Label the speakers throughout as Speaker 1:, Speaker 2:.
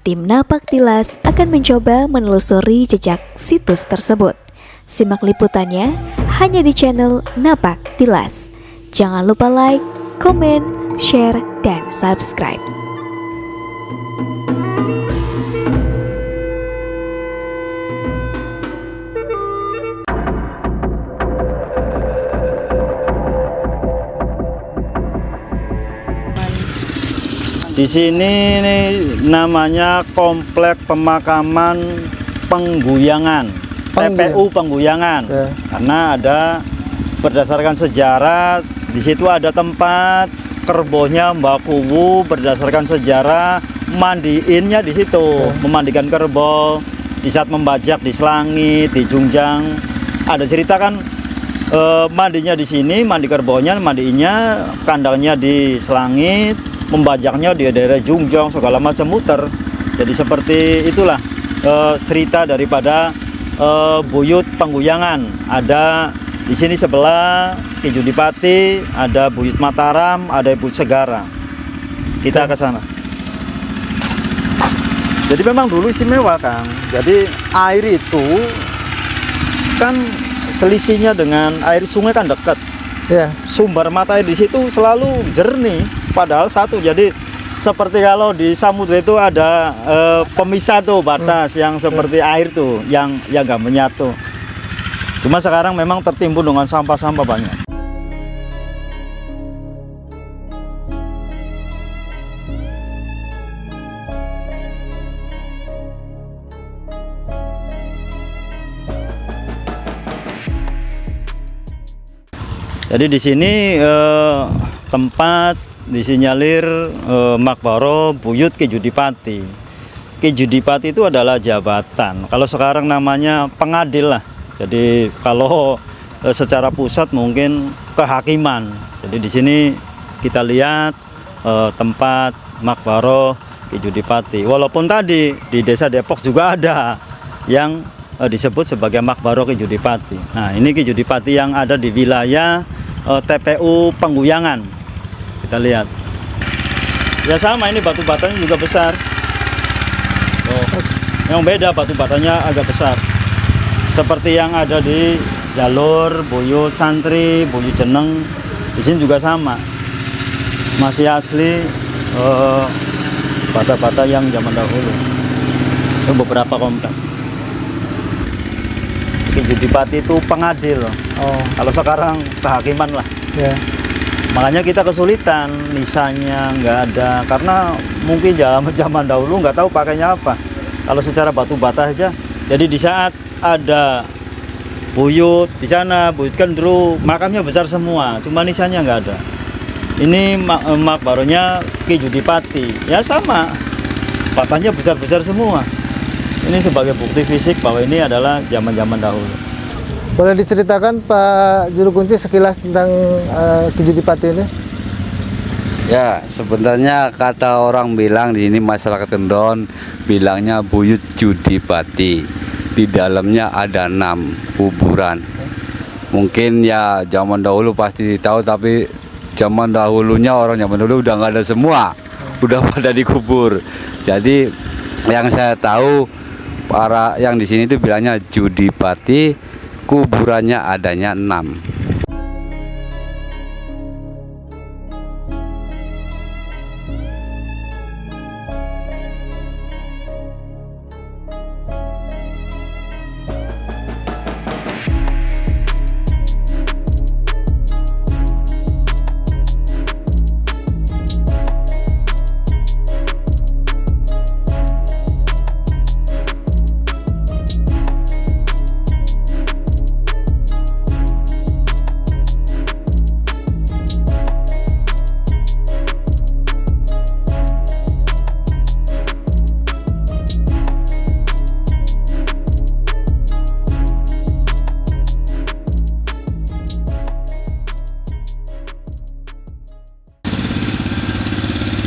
Speaker 1: tim Napak Tilas akan mencoba menelusuri jejak situs tersebut. Simak liputannya hanya di channel Napak Tilas. Jangan lupa like, komen, share, dan subscribe.
Speaker 2: Di sini nih namanya Komplek Pemakaman Pengguyangan, TPU Pengguyangan.
Speaker 3: Ya.
Speaker 2: Karena ada berdasarkan sejarah di situ ada tempat kerbonya Mbak Kuwu, berdasarkan sejarah mandiinnya di situ, memandikan kerbau di saat membajak di Selangit, di Jungjang. Ada cerita kan mandinya di sini, mandi kerbonya, mandiinnya kandangnya di Selangit, membajaknya di daerah Jungjang, segala macam muter. Jadi seperti itulah cerita daripada buyut Pengguyangan. Ada di sini sebelah Ki Judipati, ada buyut Mataram, ada buyut Segara. Kita ke sana. Jadi memang dulu istimewa, Kang. Jadi air itu kan selisihnya dengan air sungai kan dekat.
Speaker 3: Ya.
Speaker 2: Sumber mata air di situ selalu jernih, padahal satu. Jadi seperti kalau di samudra itu ada pemisah tuh batas yang seperti air tuh yang nggak menyatu. Cuma sekarang memang tertimbun dengan sampah-sampah banyak. Jadi di sini tempat disinyalir Makbaro Buyut Ki Judipati. Ki Judipati itu adalah jabatan. Kalau sekarang namanya pengadil lah. Jadi kalau secara pusat mungkin kehakiman. Jadi di sini kita lihat tempat Makbaro Ki Judipati. Walaupun tadi di Desa Depok juga ada yang disebut sebagai Makbaro Ki Judipati. Nah, ini Ki Judipati yang ada di wilayah TPU Pengguyangan. Kita lihat. Ya sama, ini batu batanya juga besar. Yang beda batu batanya agak besar. Seperti yang ada di jalur Buyut Santri, Buyut Jeneng. Di sini juga sama. Masih asli bata-bata yang zaman dahulu. Itu beberapa komplek. Ki Judipati itu pengadil. Kalau sekarang kehakiman lah.
Speaker 3: Ya.
Speaker 2: Makanya kita kesulitan, nisanya nggak ada, karena mungkin zaman dahulu nggak tahu pakainya apa. Kalau secara batu bata aja, jadi di saat ada buyut di sana, buyut kendru, makamnya besar semua, cuma nisanya nggak ada. Ini makbaronya Ki Judipati, ya sama, batanya besar-besar semua. Ini sebagai bukti fisik bahwa ini adalah zaman-zaman dahulu.
Speaker 3: Boleh diceritakan Pak Juru Kunci sekilas tentang Ki Judipati ini?
Speaker 4: Ya, sebenarnya kata orang bilang di sini masyarakat Kendon bilangnya Buyut Judipati. Di dalamnya ada 6 kuburan. Mungkin ya zaman dahulu pasti tahu, tapi zaman dahulunya orang zaman dulu udah nggak ada semua, udah pada dikubur. Jadi yang saya tahu para yang di sini itu bilangnya Judipati, kuburannya adanya 6.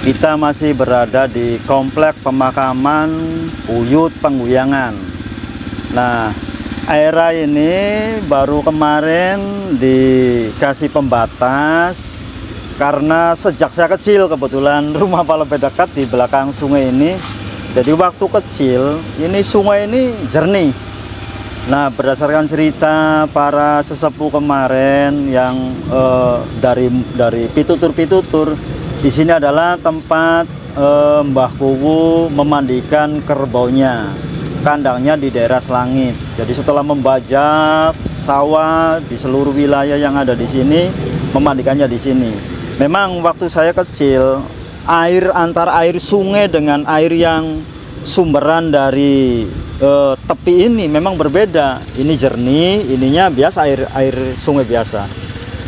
Speaker 2: Kita masih berada di Komplek Pemakaman Buyut Pengguyangan. Nah, era ini baru kemarin dikasih pembatas karena sejak saya kecil kebetulan rumah paling dekat di belakang sungai ini Jadi waktu kecil ini sungai ini jernih. Nah, berdasarkan cerita para sesepuh kemarin yang dari pitutur-pitutur, di sini adalah tempat Mbah Kuwu memandikan kerbaunya. Kandangnya di daerah Selangit. Jadi setelah membajak sawah di seluruh wilayah yang ada di sini, memandikannya di sini. Memang waktu saya kecil, air antara air sungai dengan air yang sumberan dari tepi ini memang berbeda. Ini jernih, ininya biasa air sungai biasa.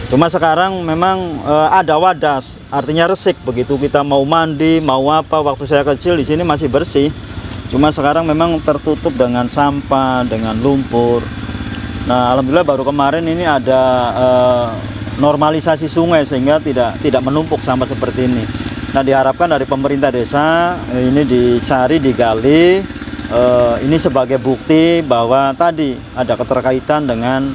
Speaker 2: Cuma sekarang memang ada wadas, artinya resik. Begitu kita mau mandi, mau apa, waktu saya kecil di sini masih bersih. Cuma sekarang memang tertutup dengan sampah, dengan lumpur. Nah, alhamdulillah baru kemarin ini ada normalisasi sungai sehingga tidak menumpuk sampah seperti ini. Nah, diharapkan dari pemerintah desa ini dicari, digali, ini sebagai bukti bahwa tadi ada keterkaitan dengan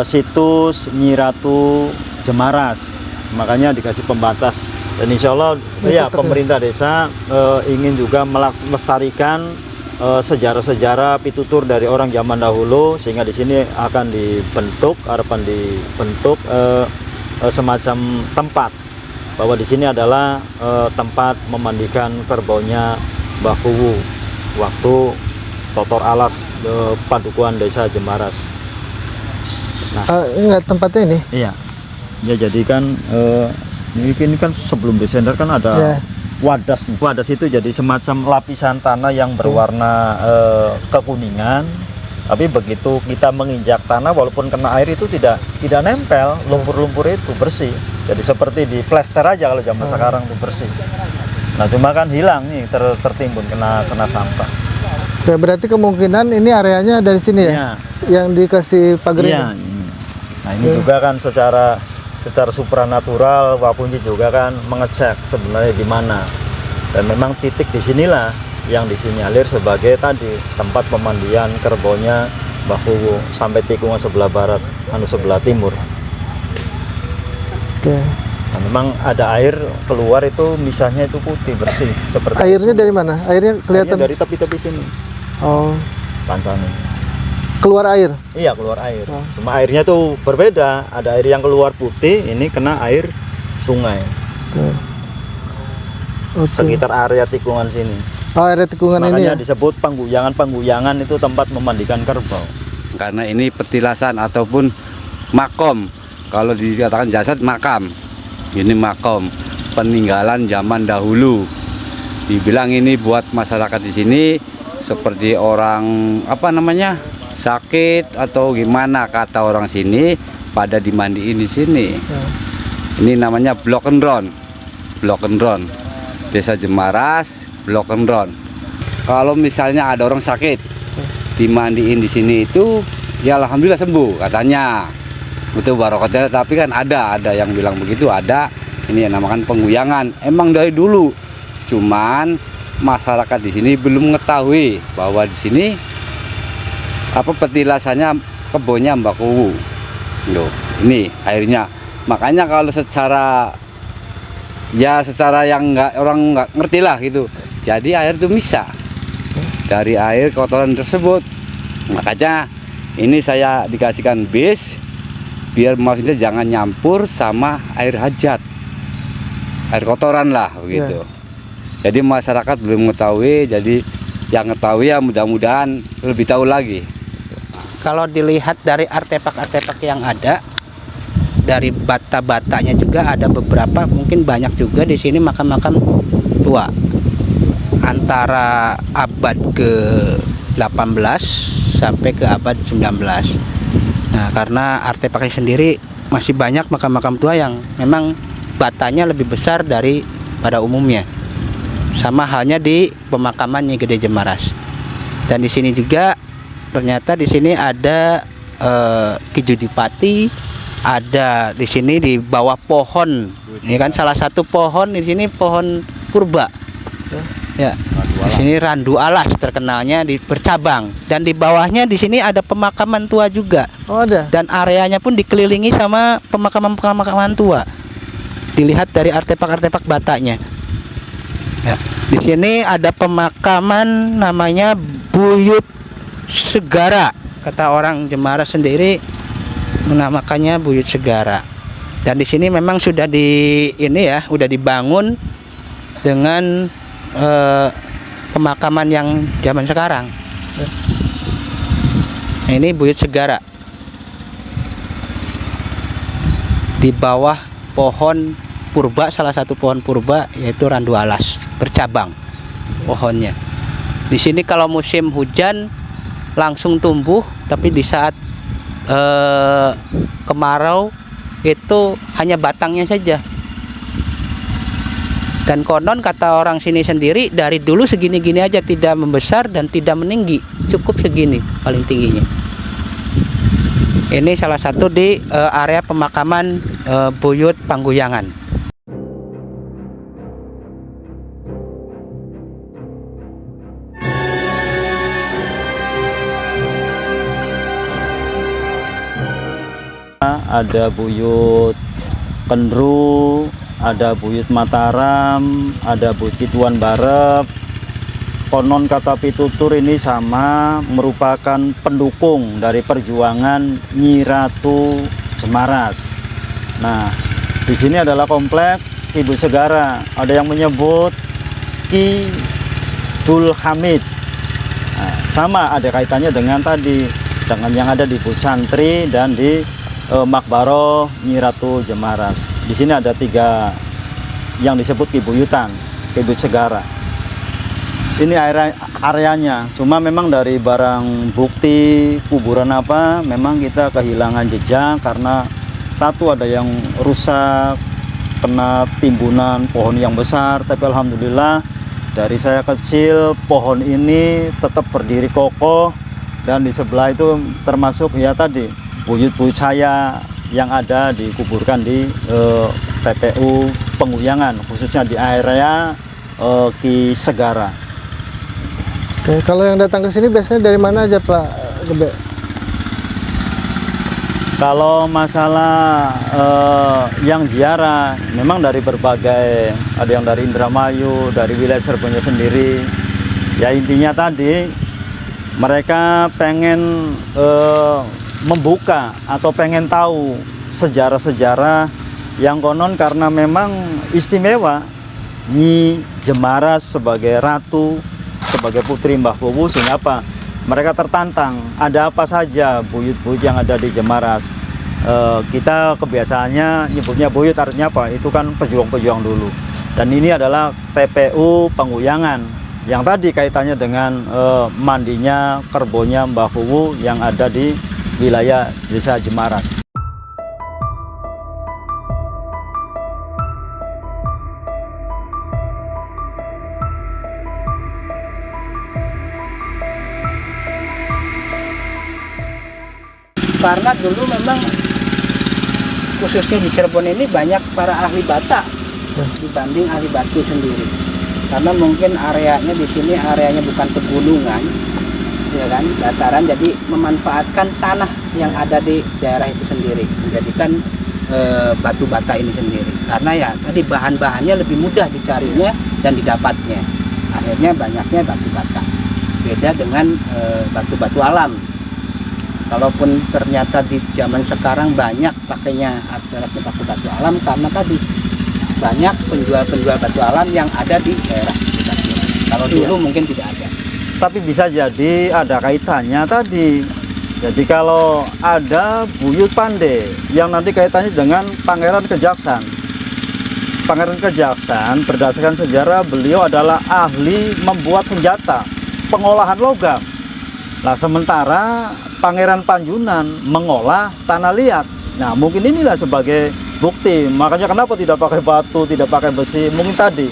Speaker 2: situs Nyi Ratu Jemaras, makanya dikasih pembatas. Dan insya Allah ya pemerintah desa ingin juga melestarikan sejarah-sejarah pitutur dari orang zaman dahulu, sehingga di sini akan dibentuk, harapan dibentuk semacam tempat bahwa di sini adalah tempat memandikan kerbaunya Mbah Kuwu waktu Totor Alas Padukuhan Desa Jemaras. Nah,
Speaker 3: Enggak tempatnya ini.
Speaker 2: iya, ya jadi kan ini kan sebelum Desember kan ada
Speaker 3: Ya.
Speaker 2: wadas nih. Wadas itu jadi semacam lapisan tanah yang berwarna kekuningan. Tapi begitu kita menginjak tanah, walaupun kena air itu tidak nempel, lumpur-lumpur itu bersih. Jadi seperti di plester aja kalau zaman sekarang itu bersih. Nah, cuma kan hilang nih, tertimbun kena sampah.
Speaker 3: Ya, berarti kemungkinan ini areanya dari sini ya?
Speaker 2: Iya.
Speaker 3: Yang dikasih pagar
Speaker 2: Iya.
Speaker 3: ini?
Speaker 2: Nah, ini juga kan secara supranatural Wapunji juga kan mengecek sebenarnya di mana. Dan memang titik di sinilah yang disinyalir sebagai tadi tempat pemandian kerbaunya Mbah Kuwu sampai tikungan sebelah barat, sebelah timur.
Speaker 3: Oke.
Speaker 2: Nah, memang ada air keluar itu misalnya itu putih bersih seperti
Speaker 3: Airnya dari mana? Airnya kelihatan.
Speaker 2: Airnya dari tepi-tepi sini.
Speaker 3: Oh,
Speaker 2: Pancane.
Speaker 3: keluar air.
Speaker 2: Iya, keluar air.
Speaker 3: Oh.
Speaker 2: Cuma airnya tuh berbeda. Ada air yang keluar putih, ini kena air sungai.
Speaker 3: Oke.
Speaker 2: Sekitar area tikungan sini.
Speaker 3: Oh, area tikungan ini ya.
Speaker 2: Makanya disebut pangguyangan itu tempat memandikan kerbau.
Speaker 4: Karena ini petilasan ataupun makom. Kalau dikatakan jasad makam. Ini makom peninggalan zaman dahulu. Dibilang ini buat masyarakat di sini seperti orang sakit atau gimana, kata orang sini pada dimandiin di sini. Ini namanya Block and Round. Block and Round. Desa Jemaras, Block and Round. Kalau misalnya ada orang sakit dimandiin di sini itu ya alhamdulillah sembuh katanya. Itu barokahnya, tapi kan ada yang bilang begitu, ada. Ini yang namakan pengguyangan. Emang dari dulu. Cuman masyarakat di sini belum mengetahui bahwa di sini petilasannya kebunnya Mbah Kuwu. Loh, ini airnya. Makanya kalau secara yang orang nggak ngerti lah gitu. Jadi air itu bisa dari air kotoran tersebut. Makanya ini saya dikasihkan bis biar maksudnya jangan nyampur sama air hajat, air kotoran lah begitu. Jadi masyarakat belum mengetahui, jadi yang mengetahui ya mudah-mudahan lebih tahu lagi.
Speaker 5: Kalau dilihat dari artefak-artefak yang ada, dari bata-batanya juga ada beberapa, mungkin banyak juga di sini makam-makam tua antara abad ke-18 sampai ke abad 19. Nah, karena artefaknya sendiri masih banyak makam-makam tua yang memang batanya lebih besar dari pada umumnya. Sama halnya di pemakaman Nyi Gede Jemaras. Dan di sini juga ternyata di sini ada Ki Judipati, ada di sini di bawah pohon. Ini kan salah satu pohon di sini pohon purba. Ya. Di sini Randu Alas terkenalnya bercabang, dan di bawahnya di sini ada pemakaman tua juga.
Speaker 3: Oh, ada.
Speaker 5: Dan areanya pun dikelilingi sama pemakaman tua. Dilihat dari artefak-artefak batanya. Ya. Di sini ada pemakaman namanya Buyut Segara. Kata orang Jemara sendiri menamakannya Buyut Segara. Dan di sini memang sudah udah dibangun dengan pemakaman yang zaman sekarang. Nah, ini Buyut Segara. Di bawah pohon purba, salah satu pohon purba yaitu randu alas bercabang pohonnya. Di sini kalau musim hujan langsung tumbuh, tapi di saat kemarau itu hanya batangnya saja. Dan konon kata orang sini sendiri dari dulu segini-gini aja, tidak membesar dan tidak meninggi, cukup segini paling tingginya. Ini salah satu di area pemakaman Buyut Pangguyangan.
Speaker 2: Ada Buyut Kendru, ada Buyut Mataram, ada Buyut Kituan Barep. Konon kata pitutur ini sama merupakan pendukung dari perjuangan Nyi Ratu Jemaras. Nah, di sini adalah komplek Ki Buyut Segara. Ada yang menyebut Ki Dul Hamid. Nah, sama ada kaitannya dengan tadi, dengan yang ada di Buyut Santri dan di Makbaro Nyi Ratu Jemaras. Di sini ada 3 yang disebut Kibuyutan, Ki Buyut Segara. Ini areanya, cuma memang dari barang bukti kuburan apa, memang kita kehilangan jejak karena satu ada yang rusak, kena timbunan pohon yang besar. Tapi alhamdulillah dari saya kecil pohon ini tetap berdiri kokoh, dan di sebelah itu termasuk ya tadi buyut-buyut saya yang ada dikuburkan di TPU Pangguyangan, khususnya di area Ki Segara.
Speaker 3: Oke, kalau yang datang ke sini biasanya dari mana aja Pak Gebe?
Speaker 2: Kalau masalah yang ziarah, memang dari berbagai, ada yang dari Indramayu, dari wilayah Serbanya sendiri. Ya intinya tadi mereka pengen membuka atau pengen tahu sejarah-sejarah yang konon karena memang istimewa Nyi Jemaras sebagai ratu, sebagai putri Mbah Wuwu, sehingga apa? Mereka tertantang, ada apa saja buyut-buyut yang ada di Jemaras. Kita kebiasaannya nyebutnya buyut, artinya apa? Itu kan pejuang-pejuang dulu. Dan ini adalah TPU Pangguyangan yang tadi kaitannya dengan mandinya, kerbonya Mbah Wuwu yang ada di wilayah Desa Jemaras.
Speaker 5: Karena dulu memang khususnya di Cirebon ini banyak para ahli bata dibanding ahli batu sendiri. Karena mungkin areanya di sini areanya bukan pegunungan, ya kan, dataran, jadi memanfaatkan tanah yang ada di daerah itu sendiri, menjadikan batu bata ini sendiri. Karena ya tadi bahan-bahannya lebih mudah dicarinya dan didapatnya. Akhirnya banyaknya batu bata. Beda dengan batu-batu alam. Kalaupun ternyata di zaman sekarang banyak pakainya alternatif batu-batu alam, karena tadi banyak penjual-penjual batu alam yang ada di daerah sekitar. Kalau dulu mungkin tidak ada.
Speaker 2: Tapi bisa jadi ada kaitannya tadi. Jadi kalau ada Buyut Pande yang nanti kaitannya dengan Pangeran Kejaksan. Pangeran Kejaksan berdasarkan sejarah beliau adalah ahli membuat senjata, pengolahan logam. Nah sementara Pangeran Panjunan mengolah tanah liat. Nah mungkin inilah sebagai bukti. Makanya kenapa tidak pakai batu, tidak pakai besi? Mungkin tadi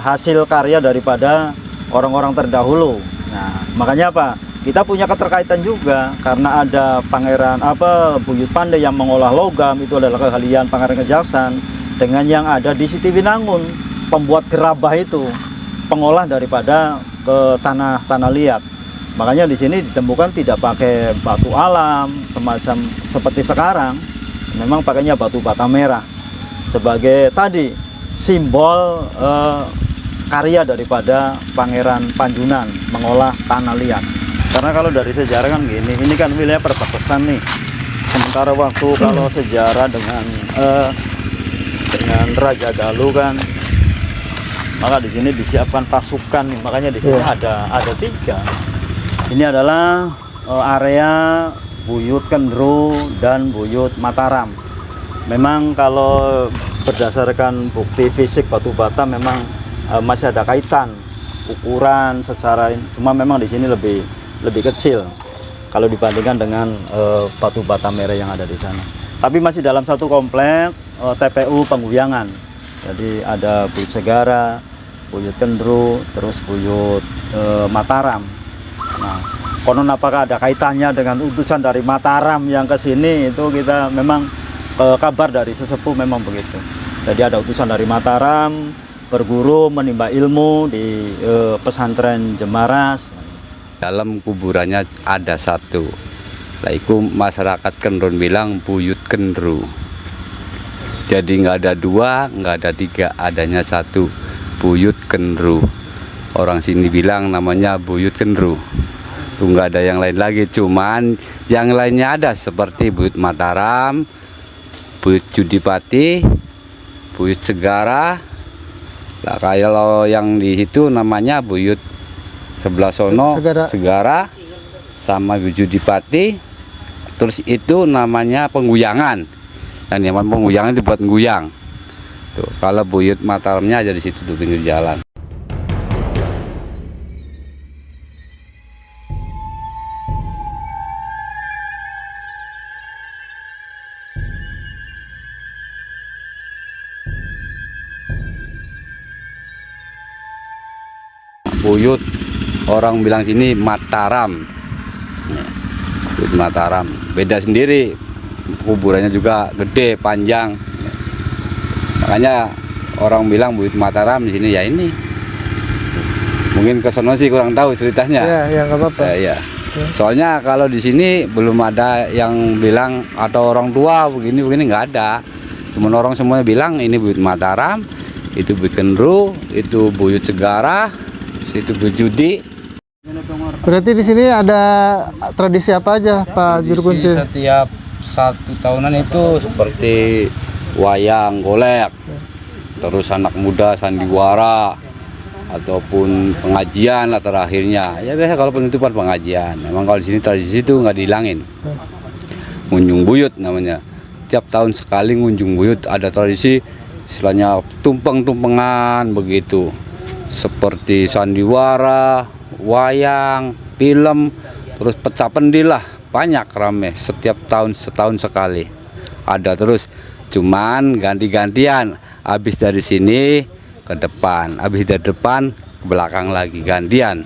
Speaker 2: hasil karya daripada orang-orang terdahulu. Nah makanya apa? Kita punya keterkaitan juga karena ada Pangeran Buyut Pande yang mengolah logam, itu adalah keahlian Pangeran Kejaksan, dengan yang ada di Siti Winangun, pembuat gerabah itu, pengolah daripada tanah liat. Makanya di sini ditemukan tidak pakai batu alam semacam seperti sekarang, memang pakainya batu bata merah sebagai tadi simbol karya daripada Pangeran Panjunan mengolah tanah liat. Karena kalau dari sejarah kan gini, ini kan wilayah perbatasan nih. Sementara waktu kalau sejarah dengan Raja Galuh kan, maka di sini disiapkan pasukan nih. Makanya di sini ada 3. Ini adalah area Buyut Kendru dan Buyut Mataram. Memang kalau berdasarkan bukti fisik batu bata memang masih ada kaitan ukuran secara, cuma memang di sini lebih kecil kalau dibandingkan dengan batu bata merah yang ada di sana. Tapi masih dalam satu komplek TPU Pengguyangan. Jadi ada Buyut Segara, Buyut Kendru, terus Buyut Mataram. Nah, konon apakah ada kaitannya dengan utusan dari Mataram yang ke sini, itu kita memang kabar dari sesepuh memang begitu. Jadi ada utusan dari Mataram berguru menimba ilmu di pesantren Jemaras.
Speaker 4: Dalam kuburannya ada 1. Itu masyarakat Kendron bilang Buyut Kendru. Jadi nggak ada 2, nggak ada 3, adanya 1, Buyut Kendru. Orang sini bilang namanya Buyut Kendru. Tuh nggak ada yang lain lagi, cuman yang lainnya ada seperti Buyut Mataram, Buyut Judipati, Buyut Segara. Nah, kalau yang di situ namanya Buyut sebelah sono Segara sama Buyut Judipati. Terus itu namanya Pengguyangan. Dan yang Pengguyangan dibuat guyang. Tuh, kalau Buyut Mataramnya ada di situ di pinggir jalan. Buyut, orang bilang sini Mataram. Buyut Mataram beda sendiri, kuburannya juga gede panjang. Makanya orang bilang Buyut Mataram di sini ya ini. Mungkin ke sono sih kurang tahu ceritanya.
Speaker 3: Ya nggak apa-apa.
Speaker 4: Ya. Soalnya kalau di sini belum ada yang bilang atau orang tua begini nggak ada. Cuma orang semuanya bilang ini Buyut Mataram, itu Buyut Kendru, itu Buyut Segara, itu Buyut Judi.
Speaker 3: Berarti di sini ada tradisi apa aja, Pak Juru Kunci?
Speaker 4: Setiap 1 tahunan itu seperti wayang golek, terus anak muda sandiwara, ataupun pengajian lah terakhirnya. Ya biasa kalau penutupan pengajian. Memang kalau di sini tradisi itu nggak dihilangin. Ngunjung buyut namanya. Tiap tahun sekali ngunjung buyut ada tradisi, istilahnya tumpeng-tumpengan begitu. Seperti sandiwara, wayang, film, terus pecah pendil lah, banyak rame setiap tahun, setahun sekali ada terus. Cuman ganti-gantian, habis dari sini ke depan, habis dari depan ke belakang lagi, gantian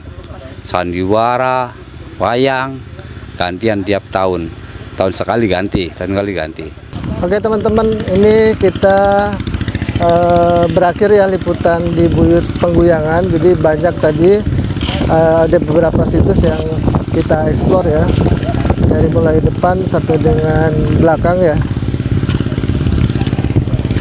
Speaker 4: sandiwara, wayang, gantian tiap tahun sekali ganti,
Speaker 3: Oke teman-teman, ini kita berakhir ya liputan di Buyut Pengguyangan. Jadi banyak tadi ada beberapa situs yang kita eksplor ya, dari mulai depan sampai dengan belakang ya.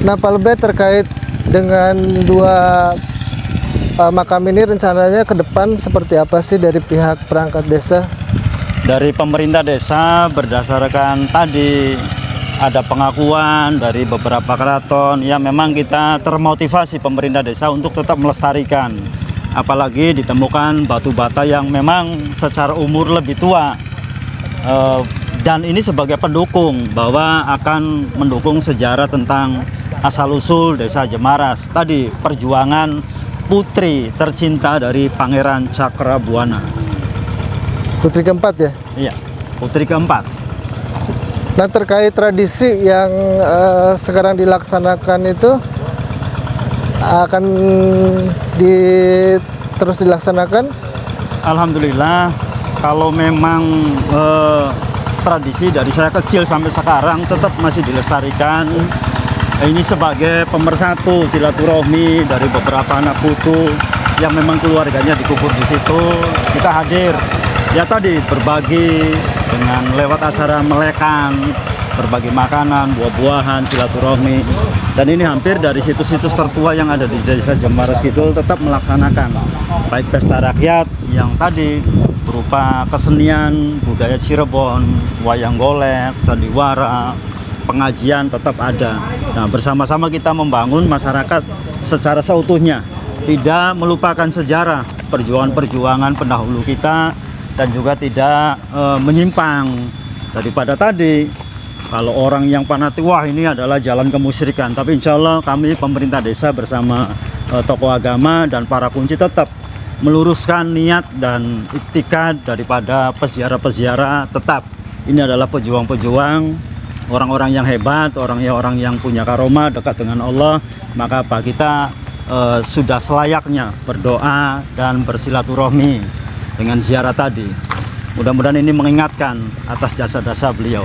Speaker 3: Nah, Pak Lebet, terkait dengan 2 makam ini rencananya ke depan seperti apa sih dari pihak perangkat desa?
Speaker 2: Dari pemerintah desa berdasarkan tadi ada pengakuan dari beberapa keraton, ya memang kita termotivasi pemerintah desa untuk tetap melestarikan. Apalagi ditemukan batu bata yang memang secara umur lebih tua, dan ini sebagai pendukung bahwa akan mendukung sejarah tentang asal-usul desa Jemaras. Tadi perjuangan putri tercinta dari Pangeran Cakrabuana.
Speaker 3: Putri keempat ya?
Speaker 2: Iya, putri keempat.
Speaker 3: Nah, terkait tradisi yang sekarang dilaksanakan itu akan terus dilaksanakan?
Speaker 2: Alhamdulillah, kalau memang tradisi dari saya kecil sampai sekarang tetap masih dilestarikan. Ini sebagai pemersatu silaturahmi dari beberapa anak putu yang memang keluarganya dikubur di situ. Kita hadir, ya tadi berbagi dengan lewat acara melekan, berbagi makanan, buah-buahan, silaturahmi. Dan ini hampir dari situs-situs tertua yang ada di Desa Jembaras Kidul tetap melaksanakan baik pesta rakyat yang tadi berupa kesenian budaya Cirebon, wayang golek, sandiwara, pengajian tetap ada. Nah, bersama-sama kita membangun masyarakat secara seutuhnya, tidak melupakan sejarah perjuangan-perjuangan pendahulu kita dan juga tidak menyimpang daripada tadi. Kalau orang yang fanatik, wah ini adalah jalan kemusyrikan. Tapi insya Allah kami pemerintah desa bersama tokoh agama dan para kunci tetap meluruskan niat dan iktikad daripada peziarah-peziarah. Tetap ini adalah pejuang-pejuang, orang-orang yang hebat, orang-orang yang punya karomah dekat dengan Allah. Maka apa kita sudah selayaknya berdoa dan bersilaturahmi dengan ziarah tadi. Mudah-mudahan ini mengingatkan atas jasa-jasa beliau.